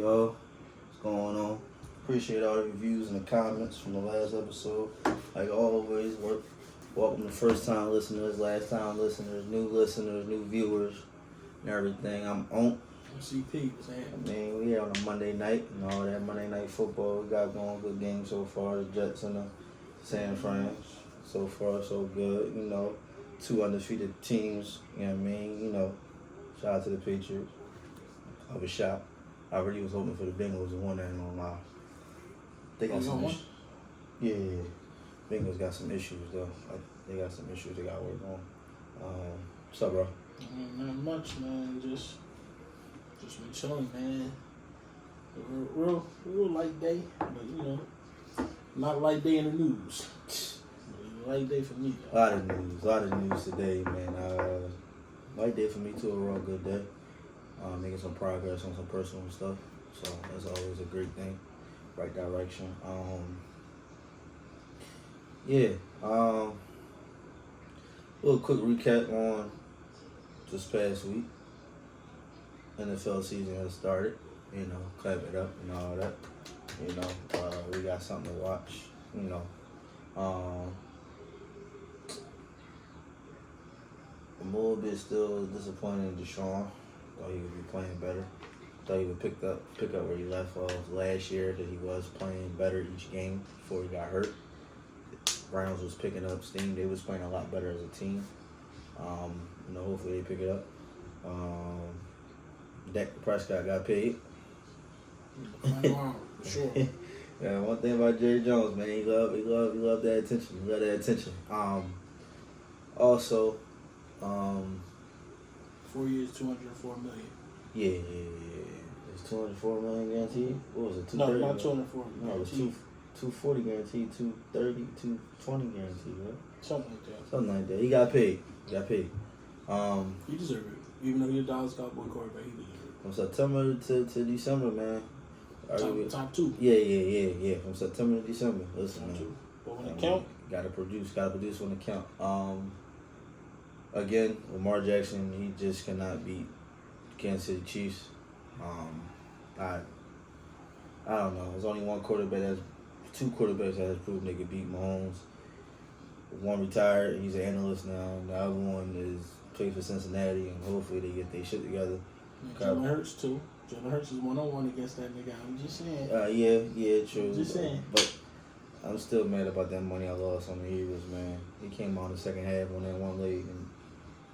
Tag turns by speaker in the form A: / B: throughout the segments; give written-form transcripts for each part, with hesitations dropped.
A: y'all? What's going on? Appreciate all the reviews and the comments from the last episode. Like always, welcome to first time listeners, last time listeners, new viewers, and everything. I'm Unc.
B: CP,
A: we here on a Monday night and all that Monday night football. We got going, good game so far. The Jets and the San Fran. So far, so good. You know, 2 undefeated teams. You know what I mean? You know, shout out to the Patriots. I was shocked. I really was hoping for the Bengals to win that, ain't gonna lie. They got some issues. Yeah. Bengals got some issues, though. They got some issues they got to work on. What's up, bro?
B: Not much, man. Just been chilling, man. Real light day, but you know, not a light day in the news. A light day for me.
A: A lot of news today, man. Light day for me too. A real good day. Making some progress on some personal stuff, so that's always a great thing. Right direction. Little quick recap on this past week. NFL season has started, you know, clap it up and all that. You know, we got something to watch, you know. I'm a little bit still disappointed in Deshaun. Thought he would be playing better. Thought he would pick up where he left off last year, that he was playing better each game before he got hurt. Browns was picking up steam. They was playing a lot better as a team. You know, hopefully they pick it up. Dak Prescott got paid.
B: For sure.
A: Yeah, one thing about Jerry Jones, man, he love that attention. He love that attention. Also,
B: 4 years, $204 million.
A: Yeah. It's $204 million guaranteed. What was it?
B: No, not 204.
A: No, it was 240 guaranteed, 230, 220 guaranteed, right?
B: Something like that.
A: He got paid.
B: He deserved it. Even though you're a Dallas Cowboy quarterback, he deserved it.
A: From September to December, man.
B: Top 2.
A: Yeah. From September to December. Listen,
B: top
A: man.
B: 2. But when it count,
A: gotta produce when it count. Again, Lamar Jackson, he just cannot beat Kansas City Chiefs. I don't know. There's only two quarterbacks that has proven they could beat Mahomes. One retired, he's an analyst now. The other one is played for Cincinnati, and hopefully they get their shit together.
B: Jalen Hurts too. Jalen Hurts is 1-on-1 against that nigga. I'm just saying.
A: Yeah, true.
B: I'm just saying.
A: But I'm still mad about that money I lost on the Eagles, man. He came out in the second half on that one leg, and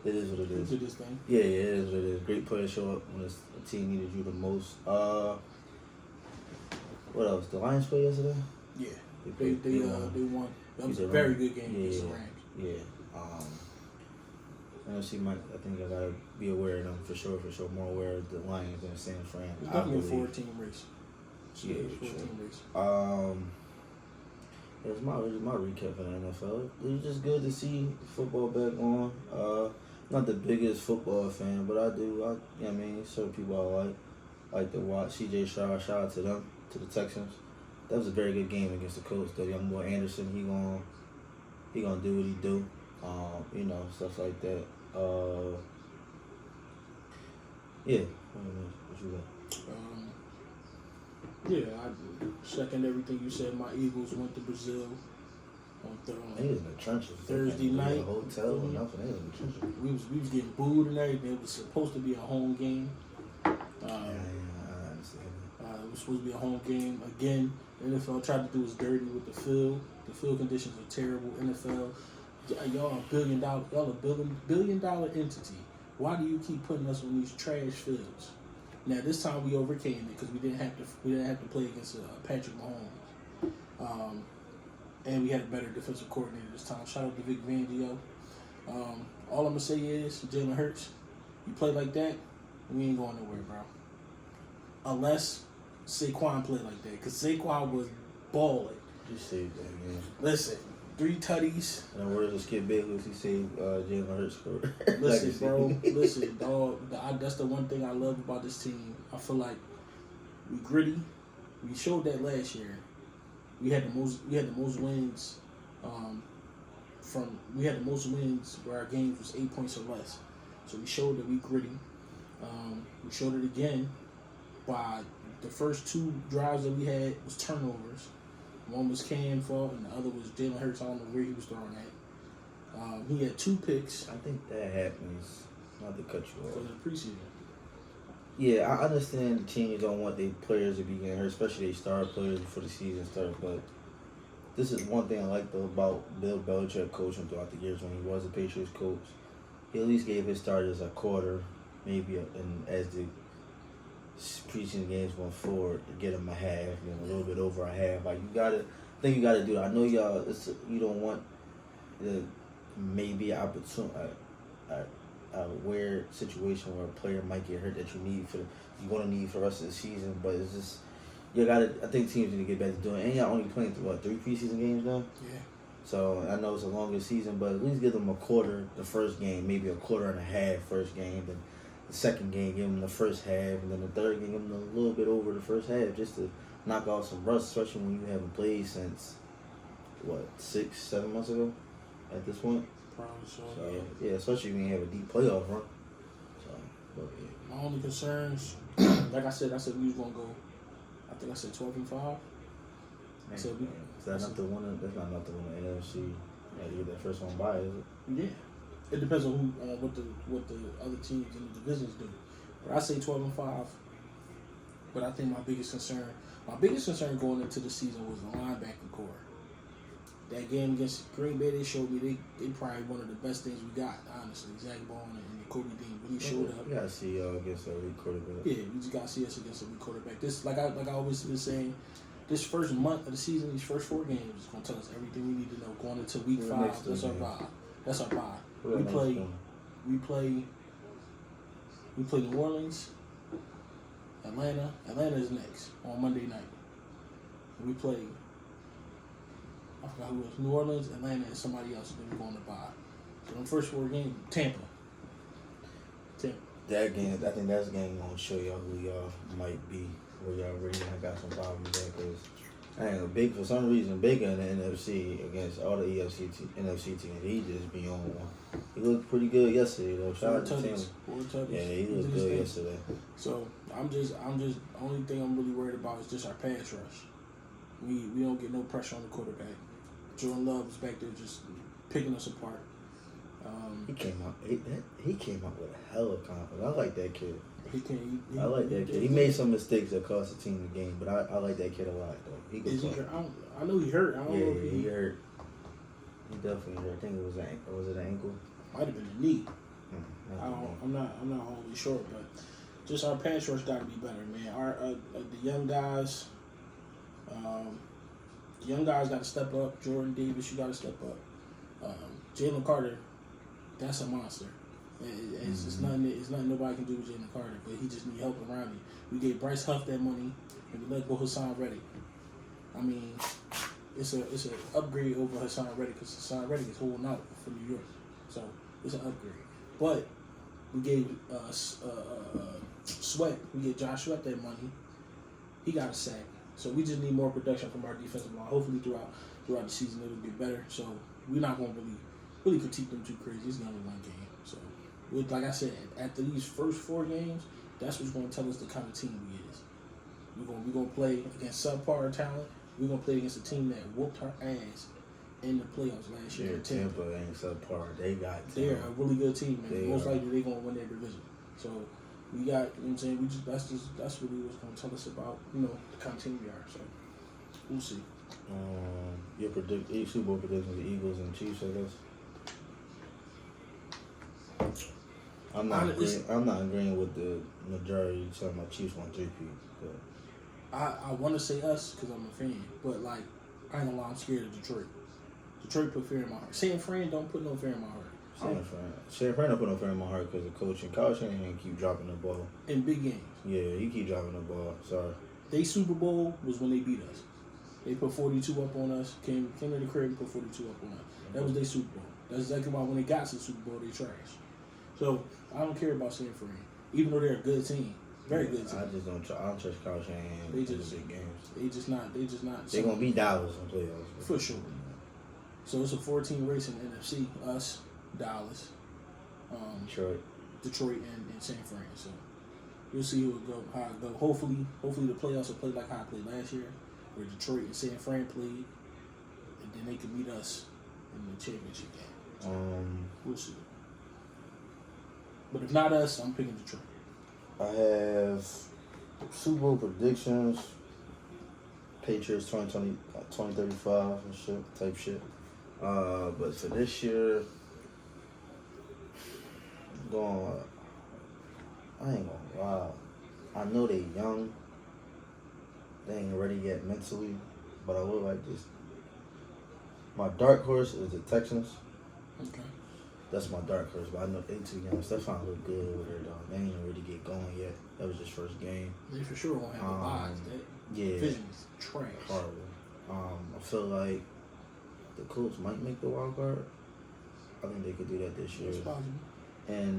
A: it is what it is.
B: He did this thing.
A: Yeah, it is what it is. Great players show up when a team needed you the most. What else? The Lions played yesterday?
B: Yeah. They won. That was a very good game against the Rams.
A: Yeah. NFC might. I think I gotta be aware of them for sure. More aware of the Lions than San Fran.
B: It's definitely a 4-team race.
A: Yeah,
B: 4-team race.
A: It's my recap for the NFL. It was just good to see football back on. Not the biggest football fan, but I certain people I like to watch. CJ Stroud, shout out to them, to the Texans. That was a very good game against the Colts. The young boy Anderson, he gonna do what he do. You know, stuff like that. Yeah. What you got?
B: Yeah, I second everything you said. My Eagles went to Brazil on
A: They was in the trenches.
B: Thursday night.
A: Hotel or nothing. They was in the trenches.
B: We was getting booed and everything. It was supposed to be a home game.
A: I understand.
B: It was supposed to be a home game. Again, the NFL tried to do us dirty with the field. The field conditions are terrible. NFL, y'all a $1 billion entity. Why do you keep putting us on these trash fields? Now this time we overcame it because we didn't have to play against Patrick Mahomes, and we had a better defensive coordinator this time. Shout out to Vic Fangio. All I'm gonna say is Jalen Hurts, you play like that, we ain't going nowhere, bro. Unless Saquon played like that, because Saquon was balling.
A: You saved that, man.
B: Listen, 3 tutties.
A: And where's the Skip Bayless? He saved Jalen Hurts for
B: Listen, bro. Listen, dog. That's the one thing I love about this team. I feel like we gritty. We showed that last year. We had the most wins. We had the most wins where our games was 8 points or less. So we showed that we gritty. We showed it again by the first 2 drives that we had was turnovers. One was Cam's fault, and the other was Jalen Hurts. I don't know where he was throwing at. He had 2 picks.
A: I think that happens. Not to cut you
B: For
A: off.
B: the preseason.
A: Yeah, I understand the teams don't want their players to be getting hurt, especially their star players before the season starts. But this is one thing I liked about Bill Belichick coaching throughout the years when he was a Patriots coach. He at least gave his starters a quarter, maybe, and as the preseason games went forward, to get them a half, a little bit over a half. Like I think you gotta do that. I know y'all, you don't want the maybe opportunity. A weird situation where a player might get hurt that you're gonna need for the rest of the season, but it's just I think teams need to get back to doing it. And y'all only playing through 3 preseason games now?
B: Yeah.
A: So I know it's a longer season, but at least give them a quarter the first game, maybe a quarter and a half first game, then the second game give them the first half, and then the third game give them a little bit over the first half just to knock off some rust, especially when you haven't played since 6-7 months ago at this point.
B: Probably so.
A: Yeah, especially when you have a deep playoff run. So, but yeah.
B: My only concerns, like I said we was gonna go. I think I said 12-5. So
A: That's not enough to win the NFC. Yeah, you get that first one by, is it?
B: Yeah, it depends on what the other teams in the divisions do. But I say 12-5. But I think my biggest concern going into the season was the linebacking core. That game against Green Bay, they showed me they probably one of the best things we got, honestly. Zach Bone and Kobe Dean really showed up.
A: We gotta see y'all against a weak quarterback.
B: Yeah, we just gotta see us against a weak quarterback. This, like I always been saying, this first month of the season, these first 4 games is gonna tell us everything we need to know going into week 5. That's our bye. That's our bye. We play New Orleans, Atlanta. Atlanta is next on Monday night. We play, I forgot who it was, New Orleans, Atlanta, and somebody else. Then we're going to bye. So the first 4 games, Tampa.
A: That game, I think that's a game gonna show y'all who y'all might be, where y'all really got some problems there. Because Big, for some reason, Big in the NFC against all the NFC teams, he just be on one. He looked pretty good yesterday though. Shout out to him. Yeah, he looked good yesterday.
B: So I'm just only thing I'm really worried about is just our pass rush. We don't get no pressure on the quarterback. Jordan Love is back there just picking us apart.
A: He came out with a hell of confidence. I like that kid.
B: I
A: like that kid. He made some mistakes that cost the team the game, but I like that kid a lot though. He
B: is he hurt? I know he hurt. I don't know if
A: he hurt. He definitely hurt. I think it was an ankle?
B: Might have been a knee. I'm not wholly sure, but just our pass rush got to be better, man. Our the young guys got to step up. Jordan Davis, you got to step up. Jalen Carter, that's a monster. It's nothing nobody can do with Jalen Carter, but he just need help around him. We gave Bryce Huff that money, and we let go Hassan Reddick. I mean, it's an upgrade over Hassan Reddick because Hassan Reddick is holding out for New York, so it's an upgrade. But we gave Sweat, we gave Josh Sweat that money. He got a sack, so we just need more production from our defensive line. Hopefully throughout the season it'll get better. So we're not going to really critique them too crazy. It's only 1 game, so. Like I said, after these first 4 games, that's what's going to tell us the kind of team we is. We're going to play against subpar talent. We're going to play against a team that whooped our ass in the playoffs last year.
A: Tampa ain't subpar.
B: They're a really good team, man. Most likely they're going to win their division. So we got, you know what I'm saying? That's really what's going to tell us about, the kind of team we are. So we'll see.
A: Your Super Bowl predictions: the Eagles and Chiefs, I guess. I'm not agreeing with the majority talking about Chiefs on 3P.
B: I want to say us because I'm a fan, but I ain't gonna lie, I'm scared of Detroit. Detroit put fear in my heart. San Fran don't put no fear in my heart.
A: San Fran don't put no fear in my heart because of coaching. Kyle Shanahan keep dropping the ball
B: in big games.
A: Yeah, he keep dropping the ball. Sorry.
B: They Super Bowl was when they beat us. They put 42 up on us. Came to the crib and put 42 up on us. That was their Super Bowl. That's exactly why when they got to the Super Bowl, they trashed. So I don't care about San Fran, even though they're a good team, very good team.
A: I don't trust Kyle Shanahan in the big games.
B: They just not.
A: They're gonna beat Dallas in playoffs
B: for sure. So it's a 4-team race in the NFC. Us, Dallas, Detroit, and San Fran. So We'll see how it go. Hopefully the playoffs will play like how I played last year, where Detroit and San Fran played, and then they could meet us in the championship game. We'll see. But if not us, I'm picking Detroit.
A: I have Super Bowl predictions. Patriots 2035 and shit, type shit. But for this year, I ain't gonna lie. I know they young. They ain't ready yet mentally, but I would like this. My dark horse is the Texans.
B: Okay.
A: That's my dark horse, but I know they too young. Stephon look good with her though. They ain't ready to get going yet. That was his first game.
B: They for sure won't have the odds. That division's trash.
A: Horrible. I feel like the Colts might make the wild card. I think they could do that this year.
B: It's possible.
A: And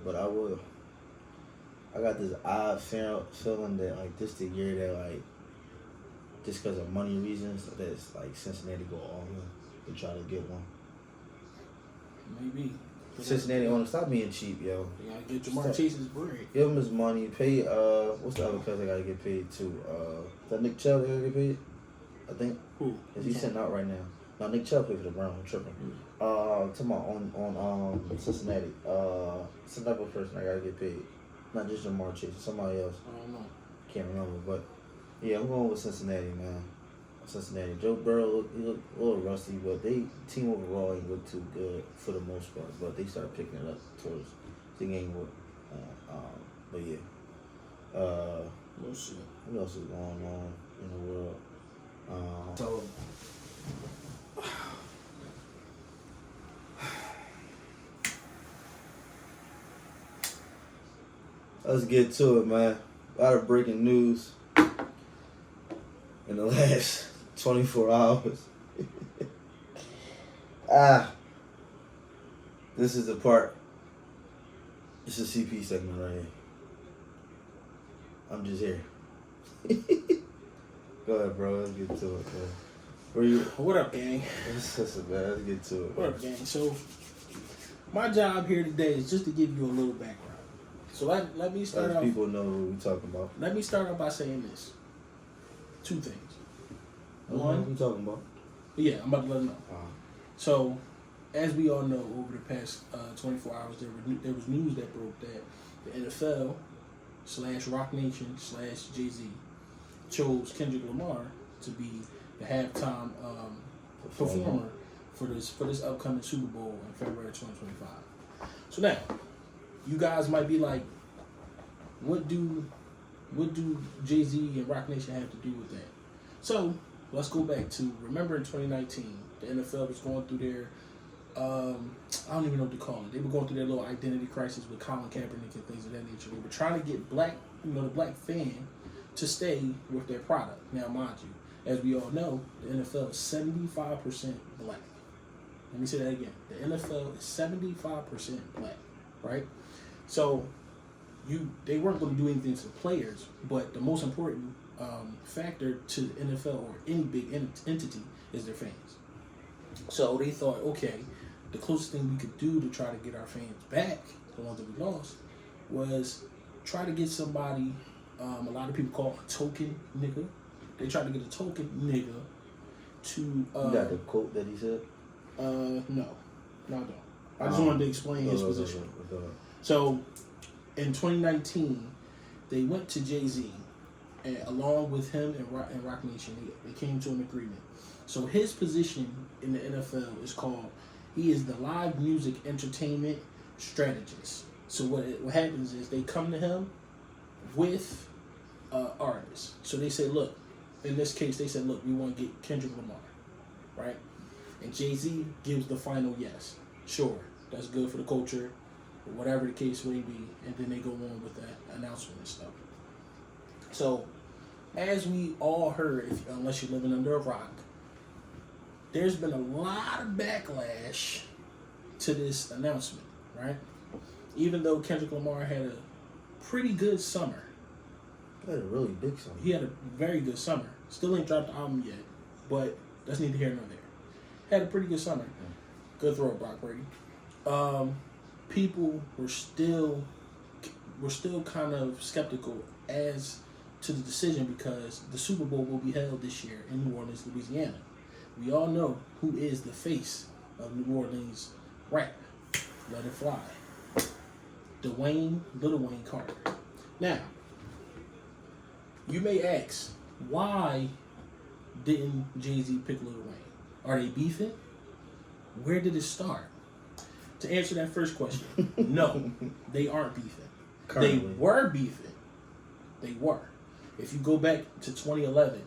A: but I got this odd feeling that like this the year that like just because of money reasons that's like Cincinnati go all in to try to get one.
B: Maybe.
A: Cincinnati want to stop being cheap, yo.
B: You gotta get Jamar Chase's bread.
A: Give him his money. Pay what's the other cuz I gotta get paid too? Is that Nick Chubb gotta get paid? I think.
B: Who?
A: Is he sitting out right now? No, Nick Chubb played for the Browns. I'm tripping. Talking about on Cincinnati. It's another person I gotta get paid. Not just Jamar Chase, somebody else.
B: I don't know.
A: Can't remember, but yeah, I'm going with Cincinnati, man. Cincinnati. Joe Burrow, he looked a little rusty, but they team overall ain't look too good for the most part. But they started picking it up towards the game. But yeah.
B: We'll see.
A: What else is going on in the world? So let's get to it, man. A lot of breaking news in the last 24 hours. This is the part. It's a CP segment right here. I'm just here. Go ahead, bro. Let's get to it, man. Where you?
B: What up, gang?
A: Let's get to it.
B: What up, gang? So, my job here today is just to give you a little background. So let me start off.
A: People know what we're talking about.
B: Let me start off by saying this. Two things.
A: What are we talking about?
B: Yeah, I'm about to let them know. So, as we all know, over the past 24 hours, there was news that broke that the NFL / Rock Nation / Jay-Z chose Kendrick Lamar to be the halftime performer for this upcoming Super Bowl in February 2025. So now, you guys might be like, what do Jay-Z and Rock Nation have to do with that? So let's go back to, remember in 2019, the NFL was going through their I don't even know what to call it. They were going through their little identity crisis with Colin Kaepernick and things of that nature. They were trying to get the black fan to stay with their product. Now, mind you, as we all know, the NFL is 75% black. Let me say that again. The NFL is 75% black, right? So, they weren't going to do anything to the players, but the most important factor to the NFL or any big entity is their fans. So they thought, okay, the closest thing we could do to try to get our fans back, the ones that we lost, was try to get somebody, a lot of people call a token nigga. They tried to get a token nigga to...
A: you got the quote that he said?
B: No, I don't. I just wanted to explain his position. So, in 2019, they went to Jay-Z, and along with him and Rock Nation, they came to an agreement. So his position in the NFL is called, he is the live music entertainment strategist. So what happens is they come to him with artists. So they say, look, in this case, they said, look, we want to get Kendrick Lamar, right? And Jay-Z gives the final yes. Sure, that's good for the culture, or whatever the case may be. And then they go on with that announcement and stuff. So, as we all heard, unless you're living under a rock, there's been a lot of backlash to this announcement, right? Even though Kendrick Lamar had a pretty good summer.
A: He had a really big summer.
B: He had a very good summer. Still ain't dropped the album yet, but that's neither here nor there. Had a pretty good summer. Good throw, Brock Brady. People were still we're still kind of skeptical as to the decision because the Super Bowl will be held this year in New Orleans, Louisiana. We all know who is the face of New Orleans rap. Let It Fly. Little Wayne Carter. Now, you may ask, why didn't Jay-Z pick Lil Wayne? Are they beefing? Where did it start? To answer that first question, no, they aren't beefing. Currently. They were beefing. They were. If you go back to 2011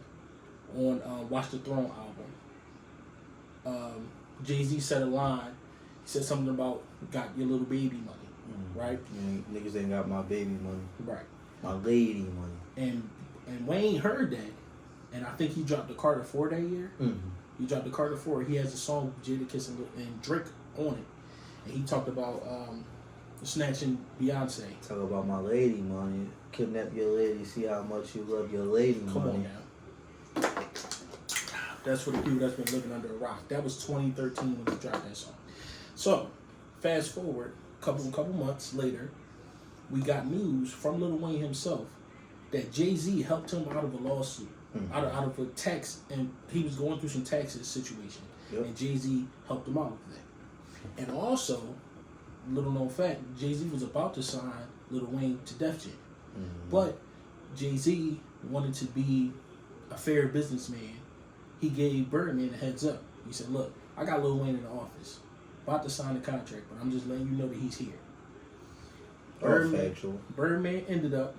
B: on Watch the Throne album, Jay-Z said a line. He said something about got your little baby money, right?
A: Yeah, niggas ain't got my baby money.
B: Right.
A: My lady money.
B: And Wayne heard that, and I think he dropped the Carter 4 that year. Mm-hmm. He dropped the Carter 4. He has a song with Jadakiss and Drake on it. And he talked about snatching Beyonce.
A: Talk about my lady money. Kidnap your lady. See how much you love your lady money.
B: Come on now. That's for the people that's been living under a rock. That was 2013 when he dropped that song. So, fast forward, couple months later, we got news from Lil Wayne himself that Jay-Z helped him out of a lawsuit, out of a tax, and he was going through some taxes situation, and Jay-Z helped him out with that. And also, little known fact, Jay-Z was about to sign Lil Wayne to Def Jam, but Jay-Z wanted to be a fair businessman. He gave Birdman a heads up. He said, "Look, I got Lil Wayne in the office, about to sign the contract, but I'm just letting you know that he's here." Birdman ended up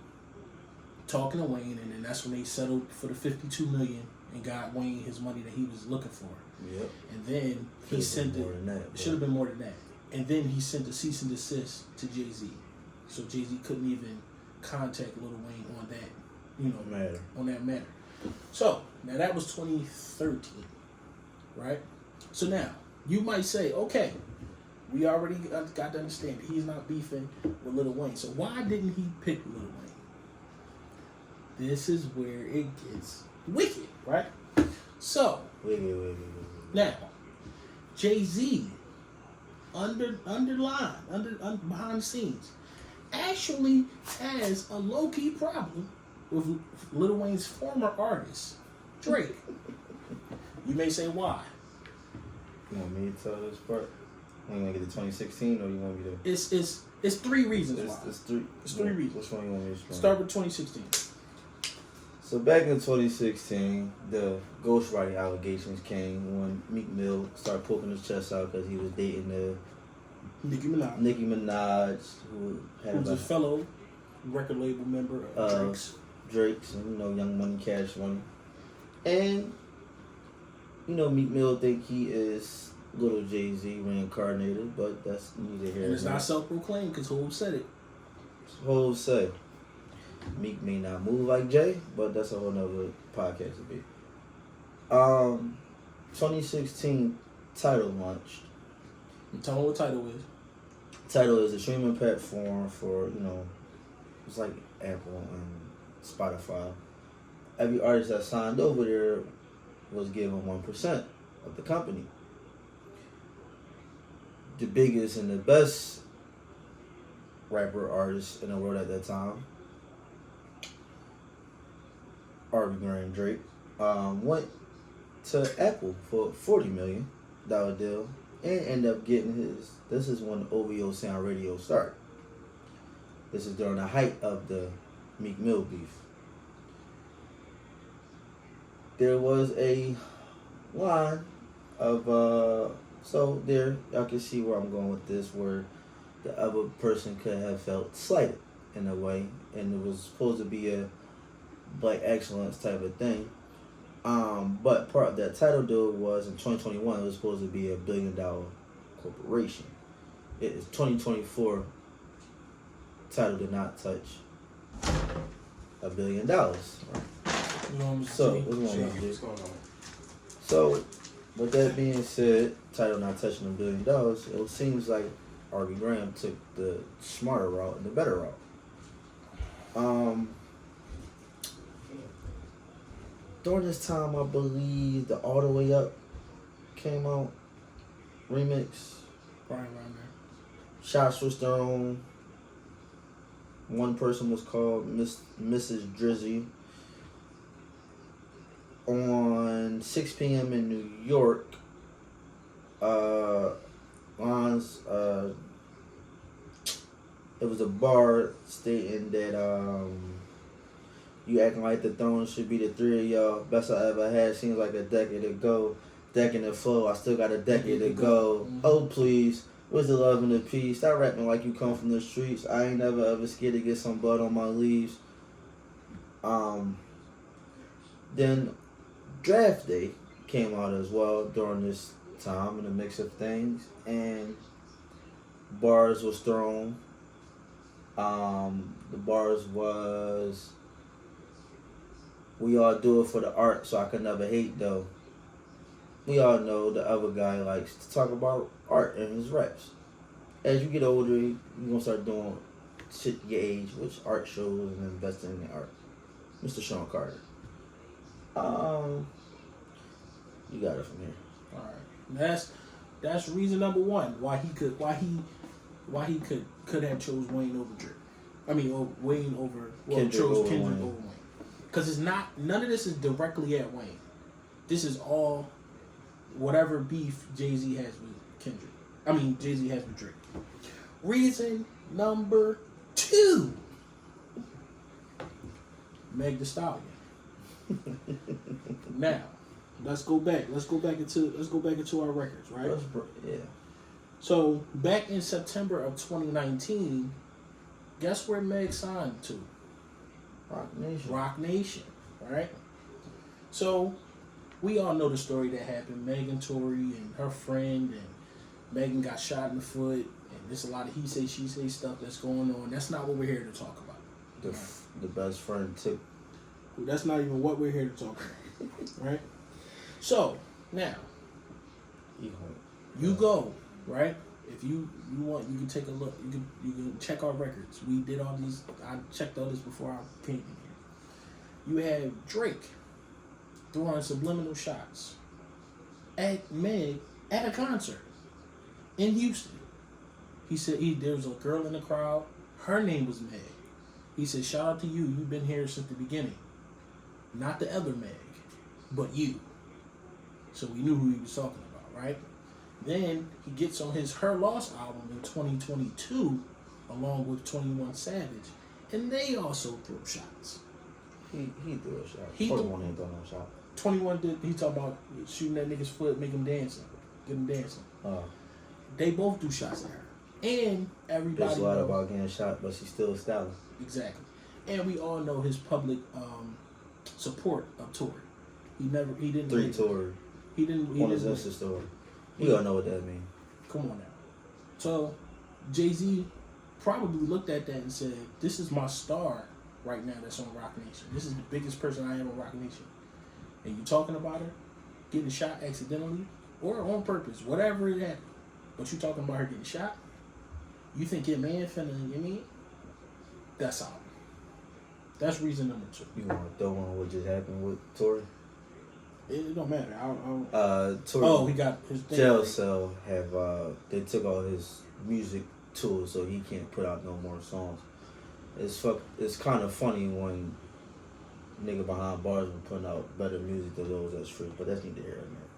B: talking to Wayne, and then that's when they settled for the $52 million and got Wayne his money that he was looking for.
A: Yep.
B: And then he sent it. It should have been more than that. And then he sent a cease and desist to Jay-Z, so Jay-Z couldn't even contact Lil Wayne on that,
A: matter.
B: On that matter. So now that was 2013, right? So now you might say, okay, we already got to understand that he's not beefing with Lil Wayne. So why didn't he pick Lil Wayne? This is where it gets wicked, right? So now Jay-Z behind the scenes actually has a low-key problem with Lil Wayne's former artist, Drake. You may say why.
A: You want me to tell this part? You want to get to 2016 or you want me to?
B: It's three reasons why.
A: It's three reasons. Which one you want me to explain?
B: Start with 2016.
A: So back in 2016, the ghostwriting allegations came when Meek Mill started poking his chest out because he was dating the Nicki Minaj, who was
B: a fellow record label member of
A: Drake's, and Young Money, Cash Money, and Meek Mill think he is little Jay-Z reincarnated, but that's neither here nor there.
B: It's not self-proclaimed because Hov said it.
A: Hov said Meek may not move like Jay, but that's a whole nother podcast to be. 2016 Tidal launched.
B: You tell me what Tidal is.
A: Tidal is a streaming platform for, it's like Apple and Spotify. Every artist that signed over there was given 1% of the company. The biggest and the best rapper artists in the world at that time, R.B. Graham, Drake, went to Apple for $40 million deal and ended up getting this is when OVO Sound Radio started. This is during the height of the Meek Mill beef. There was a line of, so there, y'all can see where I'm going with this, where the other person could have felt slighted in a way, and it was supposed to be a black excellence type of thing. But part of that Tidal deal was in 2021, it was supposed to be $1 billion corporation. It is 2024. Tidal did not touch $1 billion. So, what's going on? So, with that being said, Tidal not touching $1 billion, it seems like R.B. Graham took the smarter route and the better route. During this time, I believe the All the Way Up came out, remix.
B: Right around there.
A: Shots was thrown. One person was called Mrs. Drizzy. On 6 p.m. in New York, it was a bar stating that you acting like the throne should be the three of y'all. Best I ever had. Seems like a decade ago. Decade to flow. I still got a decade to go. Mm-hmm. Oh please, where's the love and the peace? Stop rapping like you come from the streets. I ain't never ever scared to get some blood on my leaves. Then Draft Day came out as well during this time in the mix of things, and bars was thrown. The bars was, we all do it for the art, so I could never hate though. We all know the other guy likes to talk about art in his raps. As you get older, you're gonna start doing shit your age, which art shows and investing in the art. Mr. Sean Carter. You got it from here.
B: All right. That's reason number one why he could have chose Wayne over Drake. I mean, Wayne over Kendrick over Wayne. Because it's not, none of this is directly at Wayne. This is all whatever beef Jay-Z has with Kendrick. I mean, Jay-Z has with Drake. Reason number 2. Meg Thee Stallion. Now, let's go back into our records, right?
A: Yeah.
B: So back in September of 2019, guess where Meg signed to? Rock Nation, right? So we all know the story that happened. Megan Tory and her friend, and Megan got shot in the foot, and there's a lot of he say she say stuff that's going on. That's not what we're here to talk about.
A: The best friend took.
B: That's not even what we're here to talk about, right? So now you go, right? If you want, you can take a look. You can check our records. We did all these. I checked all this before I came in here. You had Drake throwing subliminal shots at Meg at a concert in Houston. He said there was a girl in the crowd. Her name was Meg. He said, "Shout out to you. You've been here since the beginning. Not the other Meg, but you." So we knew who he was talking about, right? Then he gets on his Her Loss album in 2022, along with 21 Savage, and they also threw shots.
A: He threw a shot. 21 ain't throwing no shot.
B: 21 did. He talking about shooting that nigga's foot, make him dancing, get him dancing. They both do shots at her, and everybody.
A: There's a lot about getting shot, but she's still styling.
B: Exactly, and we all know his public support of Tory. He didn't.
A: 3 Tory.
B: He didn't.
A: On his Insta story. We all know what that means.
B: Come on now. So Jay-Z probably looked at that and said, "This is my star right now that's on Rock Nation. This is the biggest person I am on Rock Nation. And you talking about her getting shot accidentally or on purpose, whatever it happened. But you talking about her getting shot? You think your man finna, you mean? That's all. That's reason number 2.
A: You want to throw on what just happened with Tory?
B: It don't matter.
A: Tory,
B: he got his thing.
A: Jail Cell have they took all his music tools, so he can't put out no more songs. It's kind of funny when nigga behind bars been putting out better music than those that's free, but that's neither here nor there.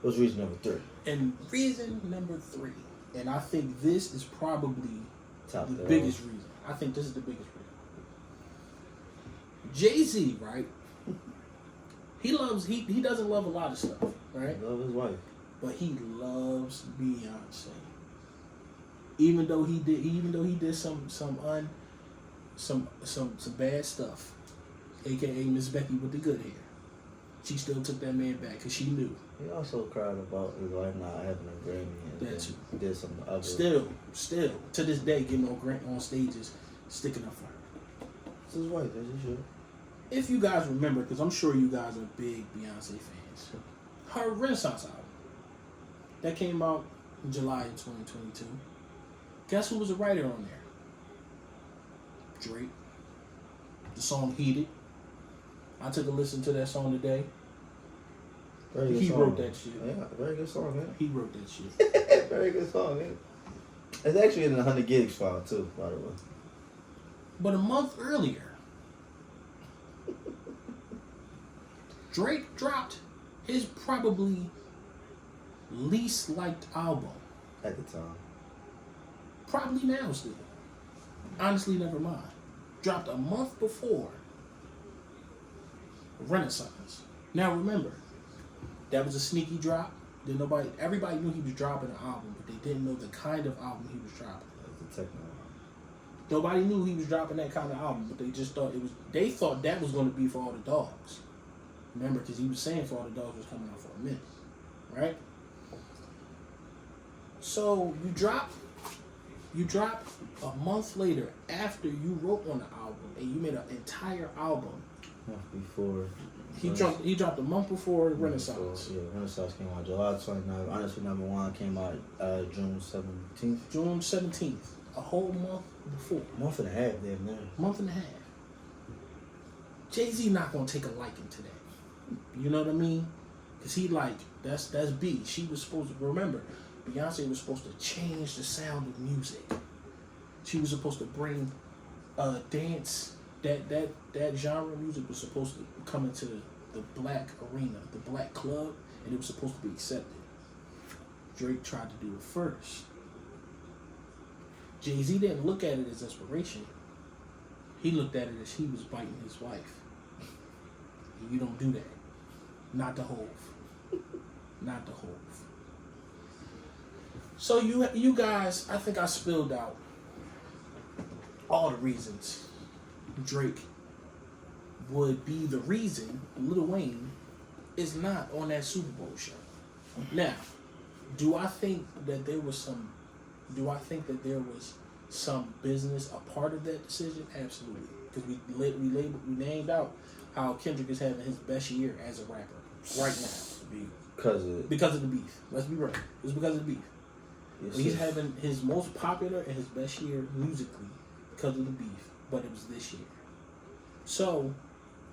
A: What's reason number 3?
B: And reason number 3, and I think this is probably the biggest reason. I think this is the biggest reason. Jay-Z, right? He doesn't love a lot of stuff, right?
A: He loves his wife.
B: But he loves Beyonce. Even though he did some bad stuff, aka Miss Becky with the good hair, she still took that man back because she knew.
A: He also cried about his wife not having a Grammy, and
B: that too.
A: He did some other.
B: Still to this day, getting on stages, sticking up for her.
A: It's his wife, as he should.
B: If you guys remember, because I'm sure you guys are big Beyonce fans, her Renaissance album that came out in July of 2022. Guess who was a writer on there? Drake. The song "Heated." I took a listen to that song today. He wrote that shit.
A: Yeah, very good song, man.
B: He wrote that shit.
A: Very good song, man. It's actually in the 100 Gigs file too, by the way.
B: But a month earlier, Drake dropped his probably least liked album.
A: At the time.
B: Probably now still. Honestly, never mind. Dropped a month before Renaissance. Now remember, that was a sneaky drop. Everybody knew he was dropping an album, but they didn't know the kind of album he was dropping.
A: That was a techno album.
B: Nobody knew he was dropping that kind of album, but they just thought they thought that was going to be For All the Dogs. Remember, because he was saying For All the Dogs was coming out for a minute, right? So you drop a month later after you wrote on the album and you made an entire album.
A: Before
B: he dropped a month before Renaissance.
A: Yeah, Renaissance came out July 29th. Honestly, number one came out June 17th.
B: June 17th, a whole month before.
A: Month and a half, damn near.
B: Month and a half. Jay-Z not gonna take a liking to that. You know what I mean? Cause he that's B. She was supposed to remember. Beyonce was supposed to change the sound of music. She was supposed to bring dance. That genre of music was supposed to come into the black arena, the black club, and it was supposed to be accepted. Drake tried to do it first. Jay-Z didn't look at it as inspiration. He looked at it as he was biting his wife. And you don't do that. Not the Hove. Not the Hove. So you guys, I think I spilled out all the reasons Drake would be the reason Lil Wayne is not on that Super Bowl show. Now, do I think that there was some business a part of that decision? Absolutely, because we named out how Kendrick is having his best year as a rapper right now because of the beef. Let's be real. It's because of the beef. Yes, he's having his most popular and his best year musically because of the beef, but it was this year. So,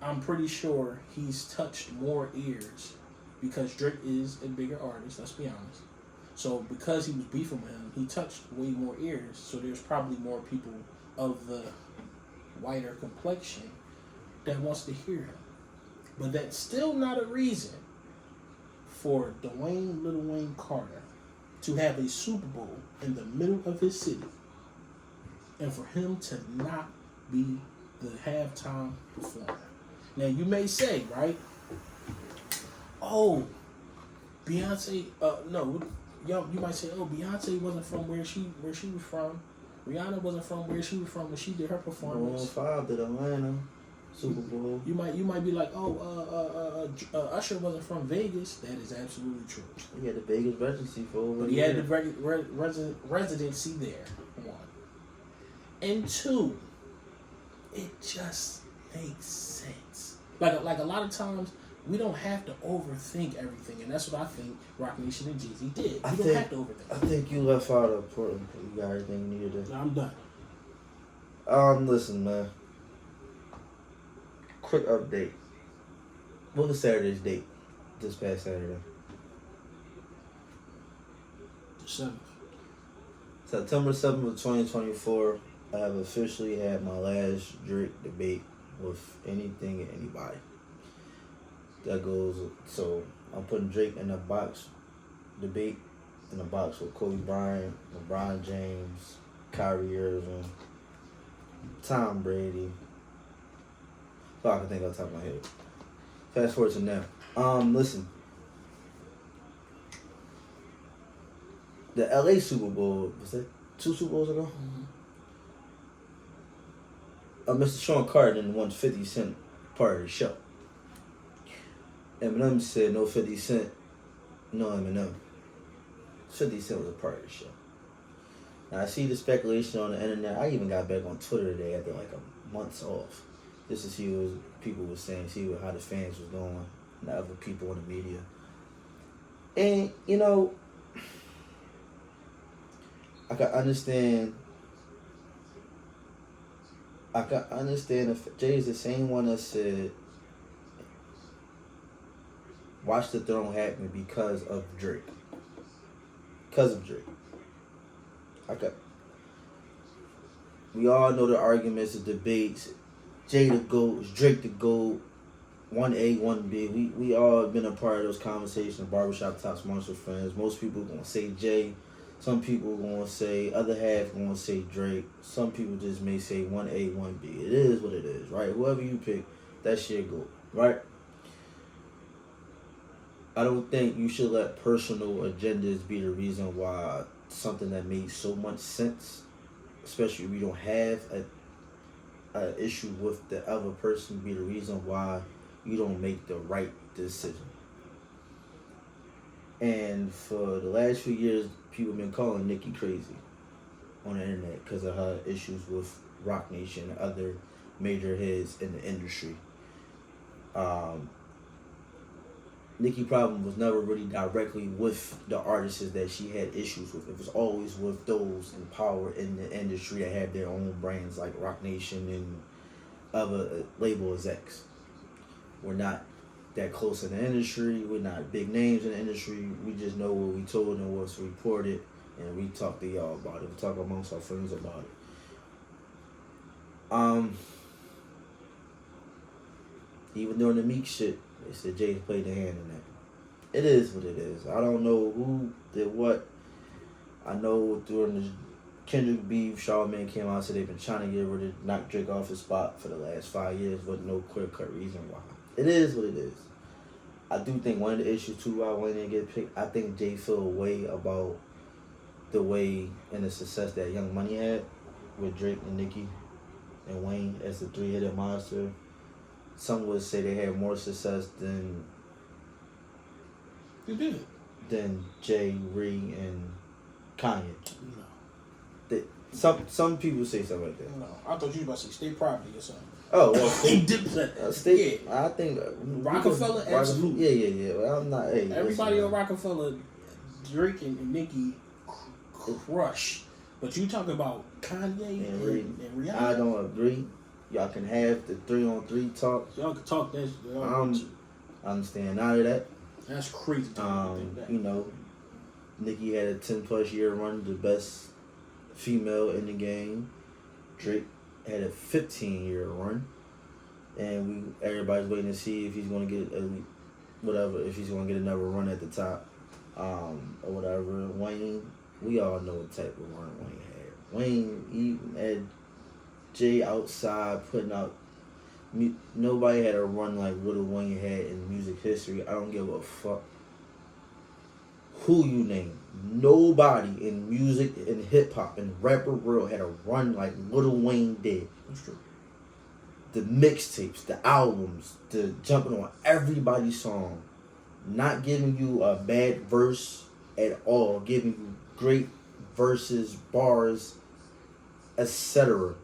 B: I'm pretty sure he's touched more ears because Drake is a bigger artist, let's be honest. So, because he was beefing with him, he touched way more ears, so there's probably more people of the whiter complexion that wants to hear him. But that's still not a reason for Dwayne Lil Wayne Carter to have a Super Bowl in the middle of his city and for him to not be the halftime performer. Now you may say, right? Oh, Beyonce. You might say, oh, Beyonce wasn't from where she was from. Rihanna wasn't from where she was from when she did her performance.
A: 5 did Atlanta Super Bowl.
B: You might be like, Usher wasn't from Vegas. That is absolutely true.
A: He had the Vegas residency for over.
B: But he had the residency there. 1 and 2. It just makes sense. Like a lot of times, we don't have to overthink everything, and that's what I think Rock Nation and Jay-Z did. You don't have to overthink.
A: I think you left out an important part. You got everything you needed to.
B: I'm done.
A: Listen, man. Quick update. What was Saturday's date? This past Saturday.
B: The 7th.
A: September 7th of 2024. I have officially had my last Drake debate with anything and anybody. That goes, so I'm putting Drake in a box debate, in a box with Kobe Bryant, LeBron James, Kyrie Irving, Tom Brady. So I can think off the top of my head. Fast forward to now. Listen. The LA Super Bowl, was that 2 Super Bowls ago?
B: Mm-hmm.
A: Mr. Sean Carter won 50 Cent part of the show. Eminem said no 50 Cent, no Eminem. 50 Cent was a part of the show. Now I see the speculation on the internet. I even got back on Twitter today after like a month's off, just to see what people were saying, see how the fans was going, and the other people in the media. And you know, I can understand if Jay's the same one that said, watch the throne happen because of Drake. Because of Drake. We all know the arguments, the debates. Jay the GOAT, Drake the GOAT, 1A, 1B. We all been a part of those conversations, barbershop tops, monster friends. Most people gonna say Jay. Some people gonna say, other half gonna say Drake. Some people just may say 1A, 1B. It is what it is, right? Whoever you pick, that's your GOAT, right? I don't think you should let personal agendas be the reason why something that made so much sense, especially if you don't have a issue with the other person, be the reason why you don't make the right decision. And for the last few years, people been calling Nicki crazy on the internet because of her issues with Rock Nation and other major heads in the industry. Nicki problem was never really directly with the artists that she had issues with. It was always with those in power in the industry that had their own brands like Rock Nation and other label execs. We're not that close in the industry. We're not big names in the industry. We just know what we told and what's reported, and we talk to y'all about it. We talk amongst our friends about it. Even during the Meek shit, they said Jay played the hand in that. It is what it is. I don't know who did what. I know during the Kendrick beef, Charlamagne came out and said they've been trying to get rid of, knock Drake off his spot for the last 5 years, but no clear-cut reason why. It is what it is. I do think one of the issues too why Wayne didn't get picked, I think Jay feel a way about the way and the success that Young Money had with Drake and Nicki and Wayne as the three-headed monster. Some would say they had more success than Jay, Ree, and Kanye. No. Some people say something like that.
B: No, I thought you were about to say state property or something.
A: Oh, well, state.
B: Yeah.
A: I think
B: Rockefeller, absolutely.
A: Yeah. Well, I'm not. Hey,
B: everybody on Rockefeller, Drake and Nicki crush. But you talk about Kanye and Rihanna.
A: I don't agree. Y'all can have the 3-on-3 talk.
B: Y'all can talk that.
A: I understand none of that.
B: That's crazy.
A: You know, Nicki had a 10+ year run, the best female in the game. Drake had a 15-year run, and everybody's waiting to see if he's going to get if he's going to get another run at the top, or whatever. Wayne, we all know what type of run Wayne had. Wayne even had Jay outside putting out. Nobody had a run like Lil Wayne had in music history. I don't give a fuck who you name. Nobody in music and hip hop and rapper world had a run like Lil Wayne did.
B: That's true.
A: The mixtapes, the albums, the jumping on everybody's song, not giving you a bad verse at all, giving you great verses, bars, etc.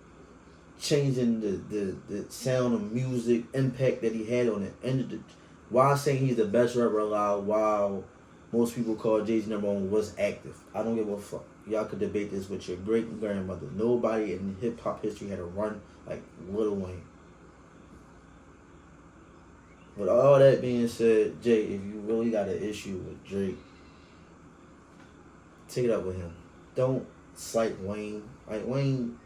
A: Changing the sound of music, impact that he had on it. And while saying he's the best rapper alive, while most people call Jay-Z #1 was active. I don't give a fuck. Y'all could debate this with your great grandmother. Nobody in hip hop history had a run like Lil Wayne. With all that being said, Jay, if you really got an issue with Drake, take it up with him. Don't slight Wayne. Like Wayne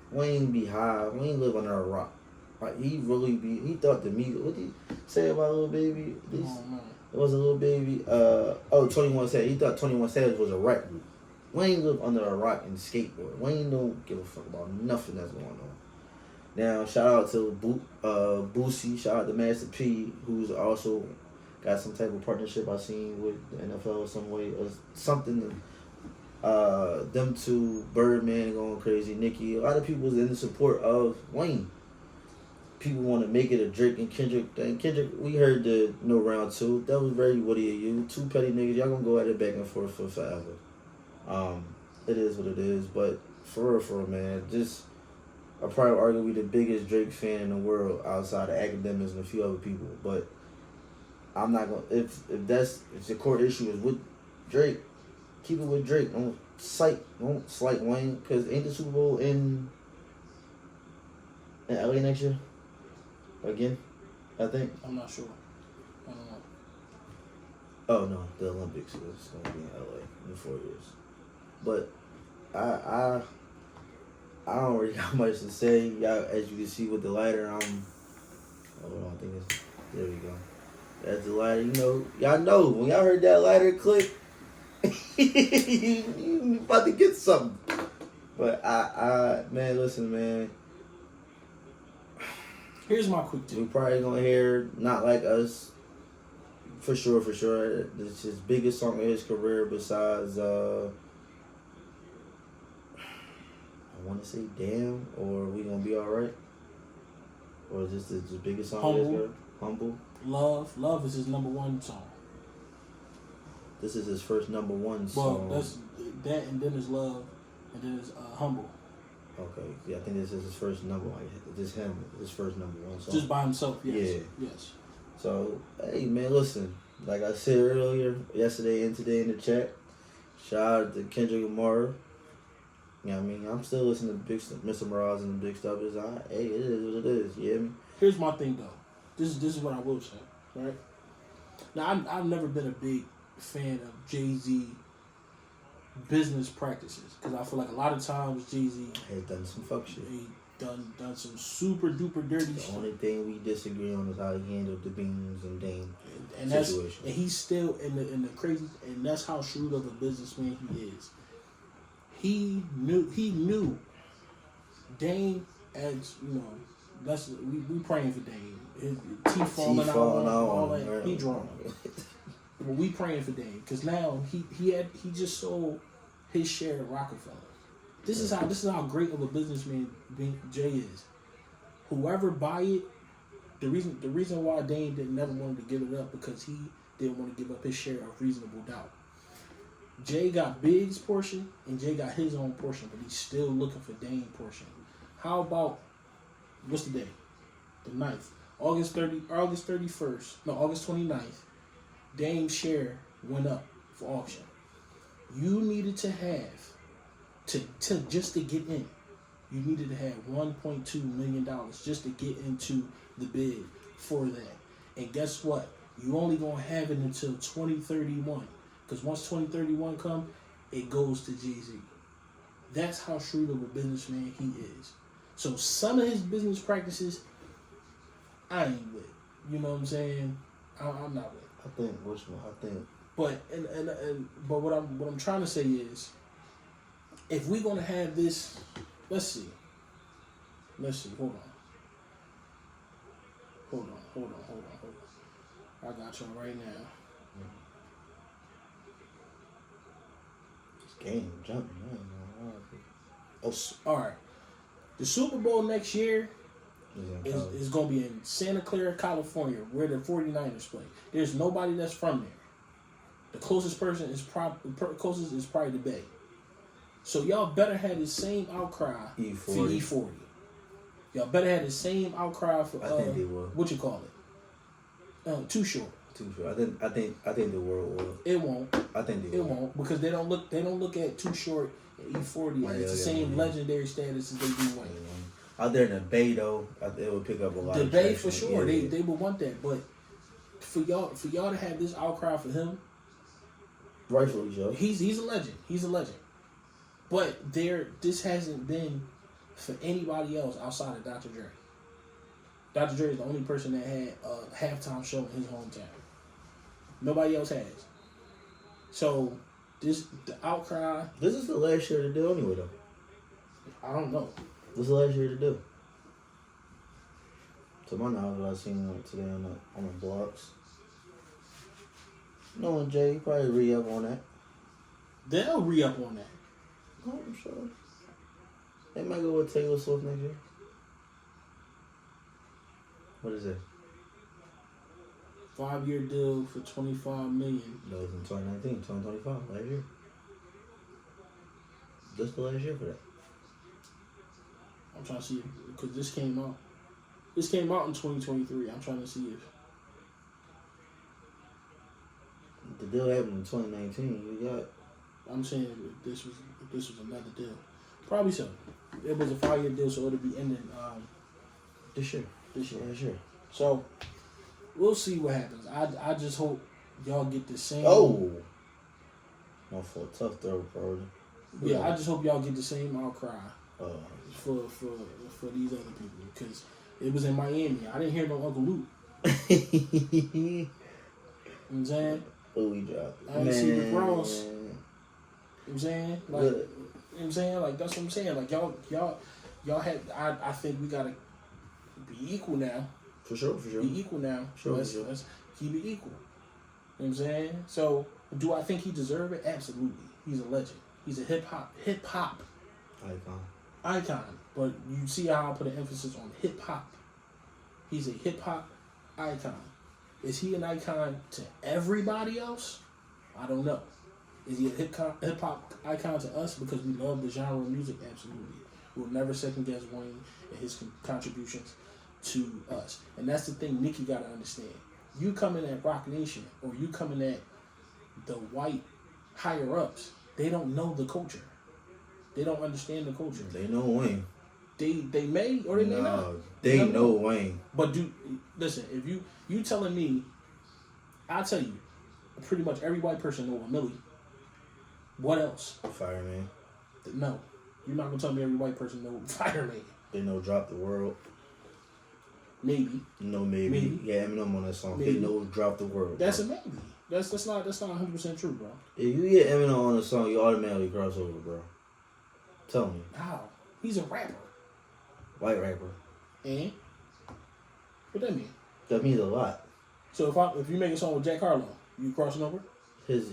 A: be high. Wayne live under a rock. Like he thought the music. What did he say about Lil Baby? It was a Lil Baby. 21 Savage. He thought 21 Savage was a rap group. Wayne lived under a rock and skateboard. Wayne don't give a fuck about nothing that's going on. Now, shout out to Boosie. Shout out to Master P, who's also got some type of partnership I seen with the NFL some way or something. Them two, Birdman going crazy, Nicki. A lot of people was in support of Wayne. People want to make it a Drake and Kendrick thing. Kendrick, we heard the no round 2. That was very Woody of you. 2 petty niggas, y'all gonna go at it back and forth for forever. It is what it is. But for real, man, just I probably argue we the biggest Drake fan in the world outside of academics and a few other people. But I'm not gonna if the core issue is with Drake, keep it with Drake. Don't slight Wayne, because ain't the Super Bowl in LA next year? Again, I think.
B: I'm not sure. I don't know.
A: Oh no, the Olympics is going to be in LA in 4 years. But I don't really got much to say. Y'all, as you can see with the lighter, hold on, I think it's, there we go. That's the lighter. You know, y'all know when y'all heard that lighter click, you about to get something. But man, listen, man.
B: Here's my quick tip.
A: We probably gonna hear Not Like Us. For sure. It's his biggest song of his career besides I want to say Damn, or We Gonna Be Alright. Or is this the biggest song of his career? Humble.
B: Love is his #1 song.
A: This is his first #1 song.
B: Well, that's that, and then it's Love, and then it's Humble.
A: Okay, yeah, I think this is his first his first #1 song.
B: Just by himself, yes.
A: Yeah.
B: Yes.
A: So, hey, man, listen. Like I said earlier, yesterday and today in the chat, shout out to Kendrick Lamar. You know what I mean? I'm still listening to Big Mr. Morales and the Big Stuff. It's all right. Hey, it is what it is. You hear me?
B: Here's my thing, though. This is what I will say, right? Now, I've never been a big fan of Jay-Z business practices, because I feel like a lot of times Jay-Z
A: has done some fuck shit.
B: He done some super duper dirty shit.
A: The only thing we disagree on is how he handled the Beans and Dame situation.
B: And he's still in the crazy, and that's how shrewd of a businessman he is. He knew Dame, as you know, that's we praying for Dame. His teeth falling out, all that.
A: Right.
B: He drawn. But we praying for Dame, because now he just sold his share of Rockefeller. This is how great of a businessman Jay is. Whoever buy it, the reason why Dame never wanted to give it up, because he didn't want to give up his share of Reasonable Doubt. Jay got Big's portion and Jay got his own portion, but he's still looking for Dame's portion. How about, what's the day? The 9th. August 29th, Dame's share went up for auction. You needed to have, just to get in, you needed to have $1.2 million just to get into the bid for that. And guess what? You only gonna have it until 2031. Because once 2031 come, it goes to Jay-Z. That's how shrewd of a businessman he is. So some of his business practices, I ain't with. You know what I'm saying? I'm not with.
A: I think which one? I think.
B: But but what I'm trying to say is, if we're gonna have this, let's see. Hold on. I got y'all right now.
A: Game jumping, man.
B: Oh, all right. The Super Bowl next year is going to be in Santa Clara, California, where the 49ers play. There's nobody that's from there. The closest person is probably the Bay. So y'all better have the same outcry for E40. Y'all better have the same outcry for
A: I think they will.
B: What you call it? Too Short.
A: Too Short. I think the world will.
B: It won't.
A: I think they will.
B: It won't, because they don't look at Too Short and E40 as the same legendary status as they do Wayne.
A: Out there in the Bay though, it would pick up a lot.
B: The
A: of
B: Bay
A: traction.
B: for sure. Yeah. They would want that, but for y'all to have this outcry for him,
A: rightfully so.
B: He's a legend. He's a legend. But this hasn't been for anybody else outside of Dr. Dre. Dr. Dre is the only person that had a halftime show in his hometown. Nobody else has. So the outcry.
A: This is the last year to do anyway, though.
B: I don't know.
A: This is the last year to do. To my knowledge, I've seen today on the blogs. No, Jay probably re-up on that.
B: They'll re-up on that.
A: Oh, I'm sure. They might go with Taylor Swift next year. What is it?
B: 5-year deal for $25 million.
A: That was in 2019, 2025, last year. Just the last year for that.
B: I'm trying to see, because this came out. This came out in 2023. I'm trying to see if
A: the deal happened in 2019. You got.
B: I'm saying if this was another deal, probably so. It was a 5-year deal, so it'll be ending
A: this year. Last year.
B: So we'll see what happens. I just hope y'all get the same.
A: Oh, no, for a tough throw, bro.
B: Yeah, I just hope y'all get the same outcry for these other people because it was in Miami. I didn't hear no Uncle Luke. You know what I'm saying?
A: Oh, he dropped it.
B: I didn't see the Ross. You know what I'm saying? Like, you know what I'm saying? Like, that's what I'm saying. Like, y'all had, I think we gotta be equal now.
A: For sure.
B: Be equal now.
A: Sure.
B: Let's keep it equal. You know what I'm saying? So, do I think he deserves it? Absolutely. He's a legend. He's a hip hop icon. But you see how I put an emphasis on hip hop. He's a hip hop icon. Is he an icon to everybody else? I don't know. Is he a hip hop icon to us because we love the genre of music? Absolutely. We'll never second guess Wayne and his contributions to us. And that's the thing Nikki got to understand. You coming at Rock Nation or you coming at the white higher ups, they don't know the culture. They don't understand the culture.
A: They know Wayne.
B: They may or they may not.
A: They know Wayne.
B: But listen, if you telling me, I'll tell you, pretty much every white person know a Millie. What else?
A: Fireman.
B: No. You're not gonna tell me every white person know Fireman.
A: They know Drop the World.
B: Maybe.
A: No, maybe. Yeah, Eminem on that song. Maybe. They know Drop the World.
B: That's a maybe. That's not 100% true, bro.
A: If you get Eminem on a song, you automatically cross over, bro. Tell me.
B: How? He's a rapper.
A: White rapper.
B: And? What that mean?
A: That means a lot.
B: So if you make a song with Jack Harlow, you crossing over?
A: His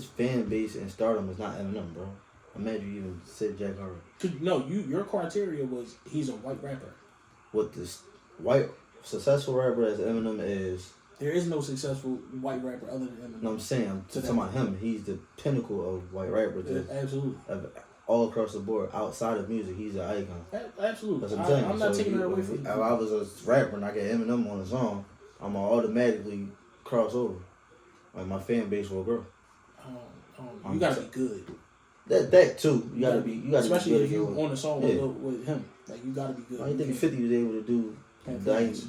A: fan base and stardom is not Eminem, bro. Imagine you even said Jack Harlow.
B: No, your criteria was he's a white rapper.
A: What this white successful rapper as Eminem is.
B: There is no successful white rapper other than Eminem.
A: No, I'm saying, I'm talking about him. He's the pinnacle of white rappers.
B: Absolutely.
A: All across the board, outside of music, he's an icon.
B: Absolutely.
A: That's what I'm saying.
B: I'm not taking that away from you.
A: If I was a rapper and I get Eminem on a song, I'm gonna automatically cross over. Like my fan base will grow.
B: You gotta be good.
A: That too. You gotta be.
B: Especially
A: be good
B: if you on a song with him. Like you gotta be good.
A: I think 50 was able to do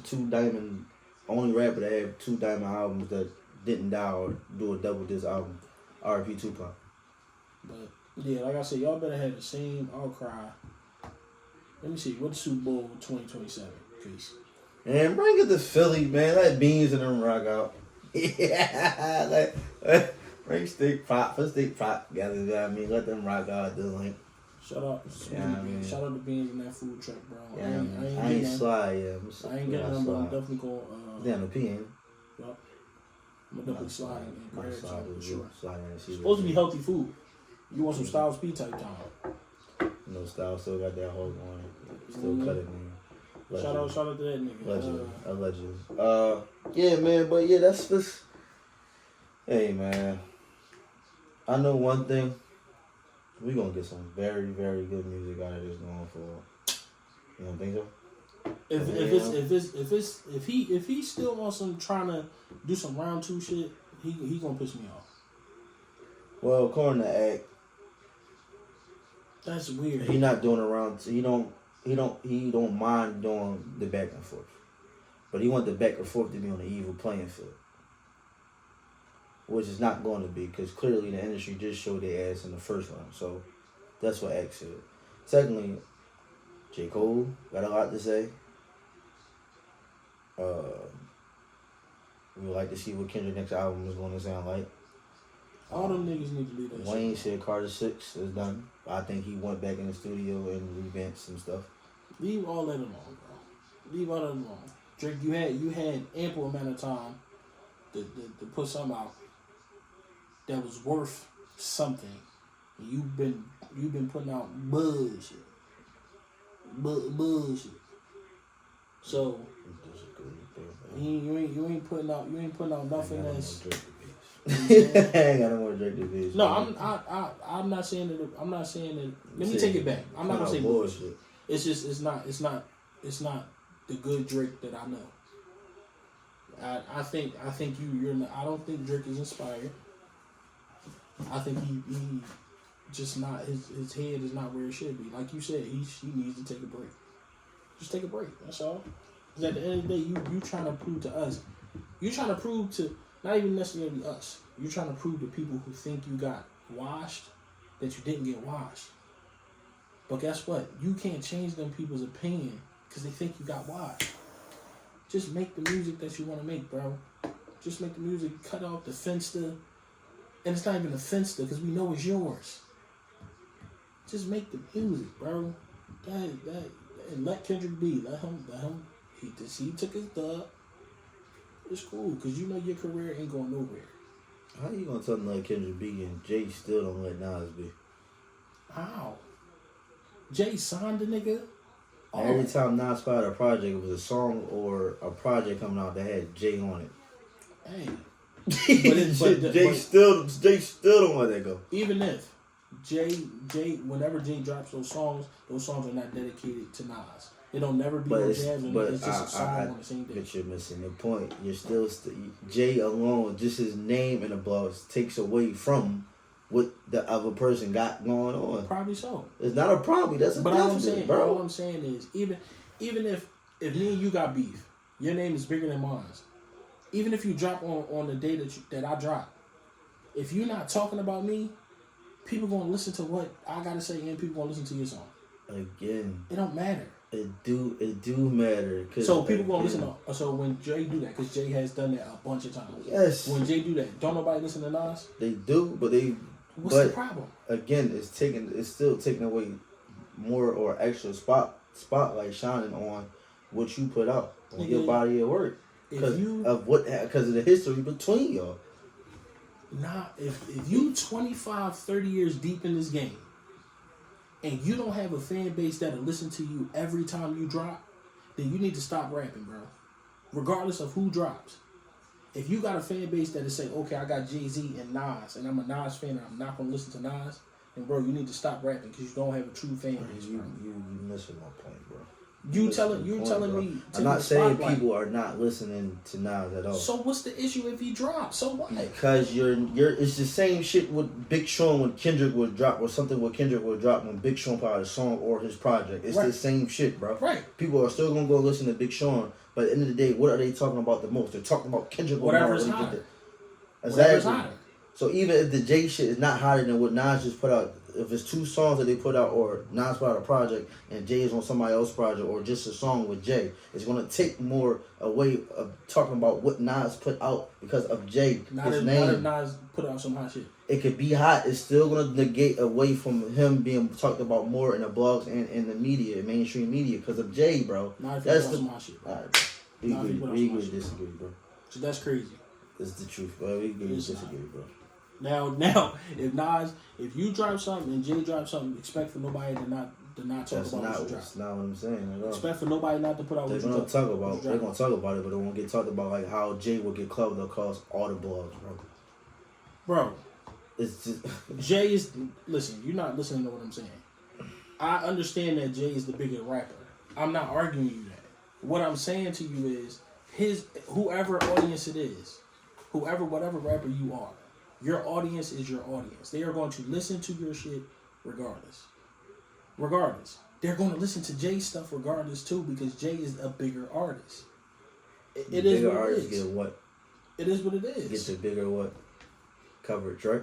A: two diamond. Only rapper that had 2 diamond albums that didn't die or do a double disc album. R.I.P. Tupac.
B: But yeah, like I said, y'all better have the same outcry. Let me see. What's Super Bowl 2027? Peace.
A: And bring it to Philly, man. Let Beans and them rock out. Yeah, bring Steak Prop together. You know what I mean? Let them rock out at the link.
B: Shout out to Beans and that food truck, bro.
A: Yeah, I ain't slide, yeah.
B: I ain't getting them, but I'm definitely going.
A: Down the P, ain't it?
B: Yep. I'm definitely sliding and grab some for sure.
A: Supposed
B: to be healthy food. You want some Styles P type time.
A: No, Styles still got that whole going. Still cutting in.
B: Shout out to that nigga.
A: Legend. Yeah, man, but yeah, that's just. Hey, man. I know one thing. We gonna get some very, very good music out of this going forward. You don't think so?
B: If he's still on some trying to do some round 2 shit, he gonna piss me off.
A: Well, according to Act,
B: that's weird.
A: He not doing around. He don't mind doing the back and forth, but he want the back and forth to be on the evil playing field, which is not going to be because clearly the industry just showed their ass in the first round. So that's what Act said. Secondly, J. Cole got a lot to say. We would like to see what Kendrick next album is going to sound like.
B: All them niggas need to leave that
A: Wayne said Carter 6 is done. I think he went back in the studio and revamped some stuff.
B: Leave all that alone, bro. Leave all that alone. Drake, you had ample amount of time to put something out that was worth something. You've been putting out bullshit. Bullshit. So you ain't putting out nothing that's.
A: I ain't got no more Drake to be.
B: No, I'm not saying that. I'm not saying that. Let me take it back. I'm not gonna say bullshit. It's just it's not the good Drake that I know. I think you're. I don't think Drake is inspired. I think he just not his head is not where it should be. Like you said, he needs to take a break. Just take a break. That's all. Because at the end of the day, you trying to prove to us. You trying to prove to not even necessarily us. You're trying to prove to people who think you got washed that you didn't get washed. But guess what? You can't change them people's opinion because they think you got why. Just make the music that you want to make, bro. Just make the music. Cut off the Finsta. And it's not even a Finsta because we know it's yours. Just make the music, bro. And let Kendrick be. Let him. He took his dub. It's cool because you know your career ain't going nowhere.
A: How you gonna tell let Kendrick be and Jay still don't let Nas be?
B: How? Jay signed the nigga.
A: Every time Nas put out a project, it was a song or a project coming out that had Jay on it.
B: Hey.
A: Jay still don't let that go.
B: Even if Jay, whenever Jay drops those songs are not dedicated to Nas. It don't never be no jazz, it's just a song on the same day.
A: But you're missing the point. You're still Jay alone, just his name in the blogs takes away from what the other person got going on.
B: Probably so.
A: It's not a probably. That's a definite, bro.
B: All I'm saying is, even if me and you got beef, your name is bigger than mine. Even if you drop on the day that I drop, if you're not talking about me, people gonna listen to what I gotta say, and people gonna listen to your song.
A: Again,
B: it don't matter.
A: It do matter.
B: So people gonna listen to. So when Jay do that, because Jay has done that a bunch of times.
A: Yes.
B: When Jay do that, don't nobody listen to Nas?
A: They do, but they.
B: What's the problem?
A: Again, it's still taking away more or extra spotlight shining on what you put out on your body of work because of the history between y'all.
B: Nah, if you 25, 30 years deep in this game and you don't have a fan base that'll listen to you every time you drop, then you need to stop rapping, bro. Regardless of who drops. If you got a fan base that'll say, okay, I got Jay-Z and Nas, and I'm a Nas fan and I'm not going to listen to Nas, then, bro, you need to stop rapping because you don't have a true fan base, bro.
A: You missing my point, bro.
B: You telling me.
A: I'm not saying people are not listening to Nas at all.
B: So what's the issue if he drops? So what?
A: Because it's the same shit with Big Sean when Kendrick would drop, or something what Kendrick would drop when Big Sean put out a song or his project. It's the same shit, bro.
B: Right.
A: People are still gonna go listen to Big Sean, but at the end of the day, what are they talking about the most? They're talking about Kendrick Lamar.
B: Whatever's hotter.
A: Exactly. So even if the Jay shit is not hotter than what Nas just put out, if it's two songs that they put out, or Nas put out a project and Jay is on somebody else's project, or just a song with Jay, it's gonna take more away of talking about what Nas put out because of Jay.
B: Not if Nas put out some hot shit.
A: It could be hot. It's still gonna negate away from him being talked about more in the blogs and in the media, mainstream media, because of Jay, bro.
B: Not if that's some hot shit, bro.
A: All right, we agree to disagree, bro.
B: So that's crazy.
A: It's the truth, bro. We agree to disagree, bro.
B: Now, if you drop something and Jay drops something, expect for nobody to not talk about what you drop.
A: That's not what I'm saying at all.
B: Expect for nobody not to put out what you drop.
A: They're gonna talk about it, but they won't get talked about like how Jay will get clubbed across all the blogs, bro.
B: Bro,
A: it's just
B: Jay is. Listen, you're not listening to what I'm saying. I understand that Jay is the bigger rapper. I'm not arguing you that. What I'm saying to you is whoever audience it is, whatever rapper you are. Your audience is your audience. They are going to listen to your shit regardless. They're going to listen to Jay's stuff regardless too because Jay is a bigger artist. It is what it is.
A: Get what?
B: It is what it is.
A: Get the bigger what? Coverage, right?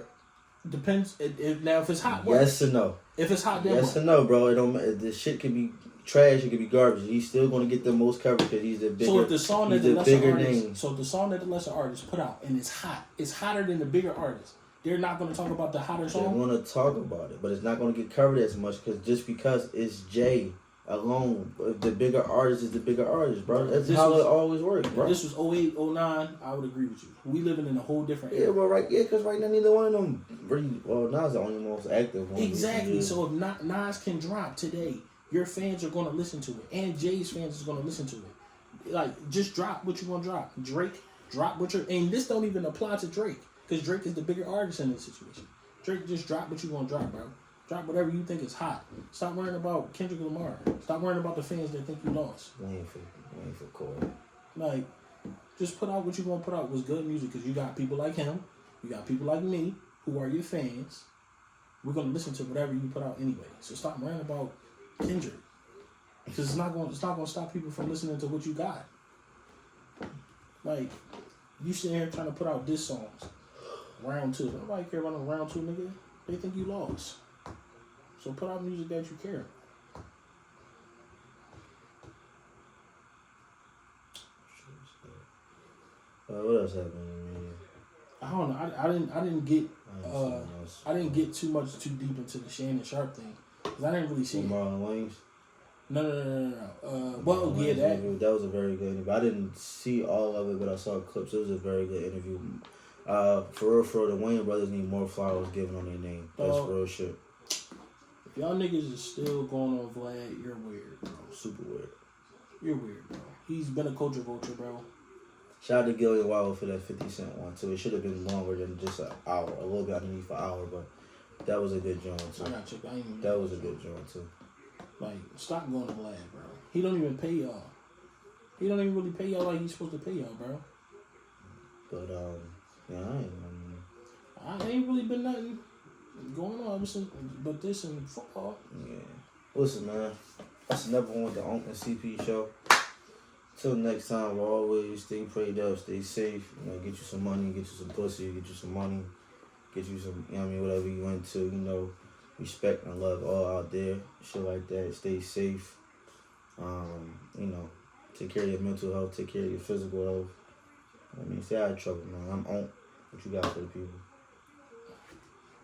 B: Depends. Now, if it's hot,
A: yes or no?
B: If it's hot, then
A: yes or no, bro. It don't. The shit can be trash. It can be garbage. He's still going to get the most coverage because he's the bigger.
B: So if the song that the lesser artist,
A: name.
B: So the song that the lesser artist put out and it's hot, it's hotter than the bigger artist. They're not going to talk about the hotter song.
A: They're going to talk about it, but it's not going to get covered as much because it's Jay alone. The bigger artist is the bigger artist, bro. That's how it always works, bro.
B: If this was 08, 09, I would agree with you. We living in a whole different era.
A: Yeah, but because right now neither one of them really. Well, Nas the only most active one.
B: Exactly. So if Nas can drop today, your fans are going to listen to it, and Jay's fans is going to listen to it. Like, just drop what you want to drop. Drake, drop what you're. And this don't even apply to Drake because Drake is the bigger artist in this situation. Drake, just drop what you want to drop, bro. Drop whatever you think is hot. Stop worrying about Kendrick Lamar. Stop worrying about the fans that think you lost.
A: Waiting for Corey.
B: Like, just put out what you want to put out. Was good music because you got people like him, you got people like me who are your fans. We're gonna listen to whatever you put out anyway. So stop worrying about Kendrick because it's not going to stop people from listening to what you got. Like, you sitting here trying to put out diss songs. Round 2. Nobody care about no round 2, nigga. They think you lost. So put out music that you care.
A: What else happened in the media?
B: I don't know. I didn't get too deep into the Shannon Sharp thing because I didn't really see it.
A: Marlon Wayans.
B: No. Well, yeah,
A: that was a very good interview. I didn't see all of it, but I saw clips. It was a very good interview. For real, the Wayne brothers need more flowers given on their name. That's real shit.
B: If y'all niggas is still going on Vlad, you're weird, bro.
A: Super weird.
B: You're weird, bro. He's been a culture vulture, bro.
A: Shout out to Gillian Wilder for that 50 Cent one, too. It should have been longer than just an hour. A little bit underneath an hour, but that was a good joint, too. That was a good joint, too.
B: Like, stop going to Vlad, bro. He don't even pay y'all. He don't even really pay y'all like he's supposed to pay y'all, bro.
A: But, yeah,
B: I ain't really been nothing going on but this and football.
A: Yeah. Listen, man. That's another one with the Unc and CP Show. Till next time, we'll always stay prayed up, stay safe. You know, get you some money, get you some pussy, get you some money, get you some, you know what I mean, whatever you into, you know. Respect and love all out there. Shit like that. Stay safe. You know, take care of your mental health, take care of your physical health. I mean, stay out of trouble, man. I'm on. What you got for the people?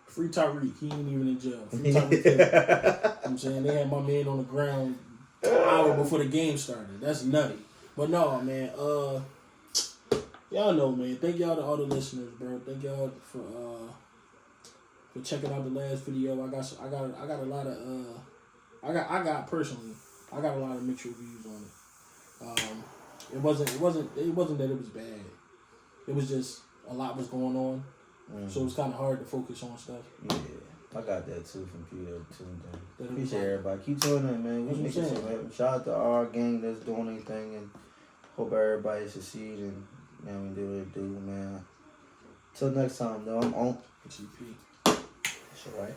B: Free Tyreek. He ain't even in jail. Free Tyreek. You know what I'm saying? They had my man on the ground an hour before the game started. That's nutty. But no, man. Y'all know, man. Thank y'all to all the listeners, bro. Thank y'all for checking out the last video. I got a lot of I got personally a lot of mixed reviews on it. It wasn't that it was bad. It was just a lot was going on. So it was kind of hard to focus on stuff.
A: Yeah, I got that too from Peter too. Appreciate everybody. Keep tuning in, man. We make it so happen. Shout out to our gang that's doing anything, and hope everybody succeed and you know what I mean, do what they do, man. Till next time, though. I'm on
B: CP.
A: That's all right.